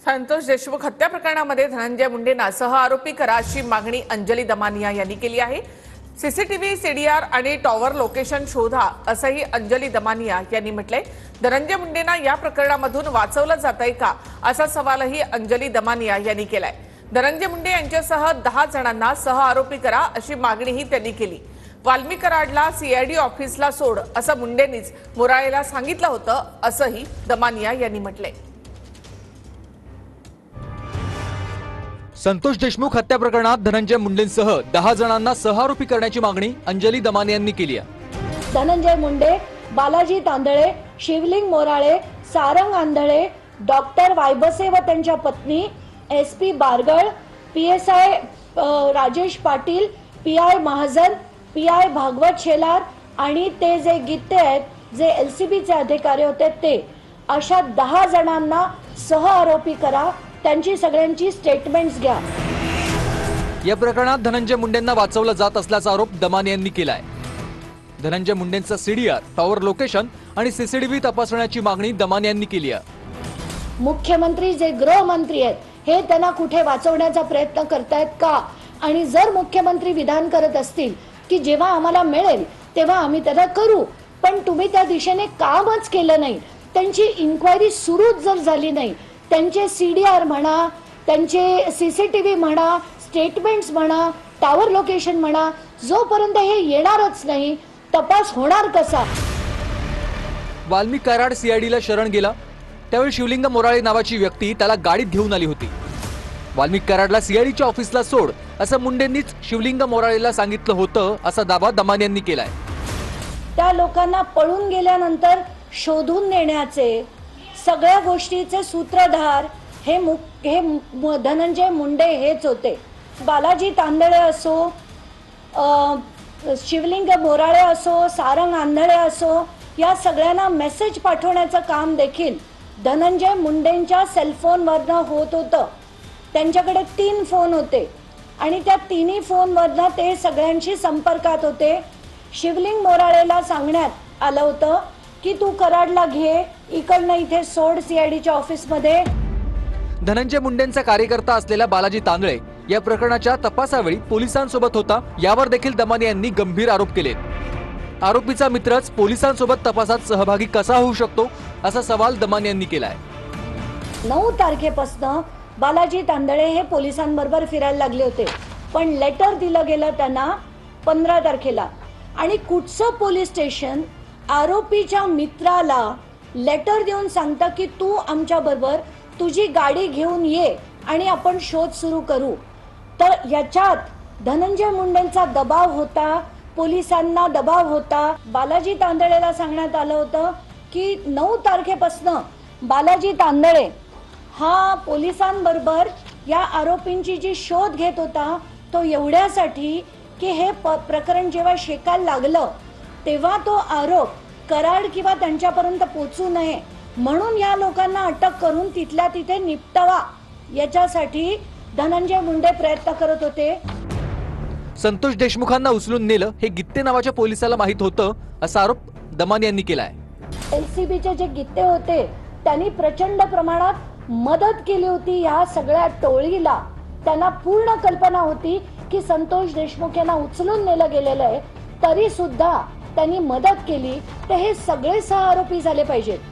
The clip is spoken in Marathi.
संतोष देशमुख हत्या प्रकरणामध्ये धनंजय मुंडेंना सह आरोपी करा अशी मागणी अंजली दमानिया यांनी केली आहे। सीसीटीव्ही, सीडीआर आणि टॉवर लोकेशन शोधा असंही अंजली दमानिया यांनी म्हटलंय। धनंजय मुंडेंना या प्रकरणामधून वाचवलं जातंय का असा सवालही अंजली दमानिया यांनी केलाय। धनंजय मुंडे यांच्यासह 10 जणांना सह आरोपी करा अशी मागणीही त्यांनी केली। वाल्मी कराडला सीआयडी ऑफिसला सोड असं मुंडेंनीच मोराळेला सांगितलं होतं असंही दमानिया यांनी म्हटलंय। संतोष देशमुख हत्या प्रकरणात धनंजय मुंडेंसह 10 जणांना सहआरोपी करण्याची मागणी अंजली दमानियांनी केली आहे। धनंजय मुंडे, बालाजी तांदळे, शिवलिंग मोराळे, सारंग आंधळे, डॉक्टर वायबसे व त्यांच्या पत्नी, SP Bargal, PSI Rajesh Patil, PI Mahajan, PI Bhagwat Shelar आणि ते जे गित्ते आहेत, जे एलसीबीचे अधिकारी होते ते, अशा 10 जणांना सहआरोपी करा। त्यांची सगळ्यांची स्टेटमेंट्स घ्या। या प्रकरणात धनंजय मुंडेंना वाचवलं जात असल्याचा आरोप दमानियांनी केलाय। धनंजय मुंडेंचा सीडीआर, टॉवर लोकेशन आणि सीसीटीव्ही तपासण्याची मागणी दमानियांनी केली आहे। मुख्यमंत्री जे गृहमंत्री आहेत हे त्यांना कुठे वाचवण्याचा प्रयत्न करतायत का? आणि जर मुख्यमंत्री विधान करत असतील की जेव्हा आम्हाला मिळेल तेव्हा आम्ही त्याला करू, पण तुम्ही त्या दिशेने कामच केलं नाही, त्यांची इन्क्वायरी सुरूच जर झाली नाही, त्यांचे सीडीआर म्हणा, त्यांचे सीसीटीव्ही म्हणा, स्टेटमेंट्स म्हणा, टॉवर लोकेशन म्हणा, जोपर्यंत हे येणारच नाही तपास होणार कसा? वाल्मी कराड सीआयडीला शरण गेला त्यावेळी शिवलिंग मोराळे नावाची व्यक्ती त्याला गाडीत घेऊन आली होती। वाल्मी कराडला सीआयडीच्या ऑफिसला सोड असं मुंडेंनीच शिवलिंग मोराळेला सांगितलं होतं असा दावा दमानियांनी केलाय। त्या लोकांना पळून गेल्यानंतर शोधून नेण्याचे सगळ्या गोष्टीचे सूत्रधार हे धनंजय मुंडे हेच होते। बालाजी तांदळे असो, शिवलिंग मोराळे असो, सारंग आंधळे असो, या सगळ्यांना मेसेज पाठवण्याचं काम देखील धनंजय मुंडेंच्या सेलफोनवरनं होत होतं। त्यांच्याकडे 3 फोन होते आणि त्या तिन्ही फोनवरनं ते सगळ्यांशी संपर्कात होते। शिवलिंग मोराळेला सांगण्यात आलं होतं की तू कराडला घे, इकडनं इथे सोड सीआयडीच्या ऑफिसमध्ये। धनंजय मुंडेंचा कार्यकर्ता असलेला बालाजी तांदळे या प्रकरणाच्या तपासावेळी पोलिसांसोबत होता, यावर देखील दमानियांनी गंभीर आरोप केले। आरोपीचा मित्रच पोलिसांसोबत तपासात सहभागी कसा होऊ शकतो असा सवाल दमानियांनी केलाय। 9 तारखेपासून बालाजी तांदळे हे पोलिसांबरोबर फिरायला लागले होते, पण लेटर दिलं गेलं त्यांना 15 तारखेला आणि कुठचं पोलीस स्टेशन आरोपीच्या मित्राला लेटर देऊन सांगतं की तू आमच्या बरोबर तुझी गाडी घेऊन ये आणि आपण शोध सुरू करू। तर याच्यात धनंजय मुंडेंचा दबाव होता, पोलिसांना दबाव होता। बालाजी तांदळेला सांगण्यात आलं होतं की 9 तारखेपासून बालाजी तांदळे हा पोलिसांबरोबर या आरोपींची जी शोध घेत होता तो एवढ्यासाठी की हे प्रकरण जेव्हा शेकायला लागलं तेव्हा तो आरोप कराड किंवा त्यांच्यापर्यंत पोहोचू नये म्हणून या लोकांना अटक करून तिथल्या तिथे निपटावा, याच्यासाठी धनंजय मुंडे प्रयत्न करत होते। संतोष देशमुखांना उचलून नेलं हे गित्ते नावाच्या पोलिसाला माहित होतं असा आरोप दमानियांनी केलाय। एलसीबीचे जे गित्ते होते त्यांनी प्रचंड प्रमाणात मदत केली होती या सगळ्या टोळीला। त्यांना पूर्ण कल्पना होती की संतोष देशमुख यांना उचलून नेलं गेलेलं आहे, तरी सुद्धा त्यांनी मदत केली, तर हे सगळे सहआरोपी झाले पाहिजेत।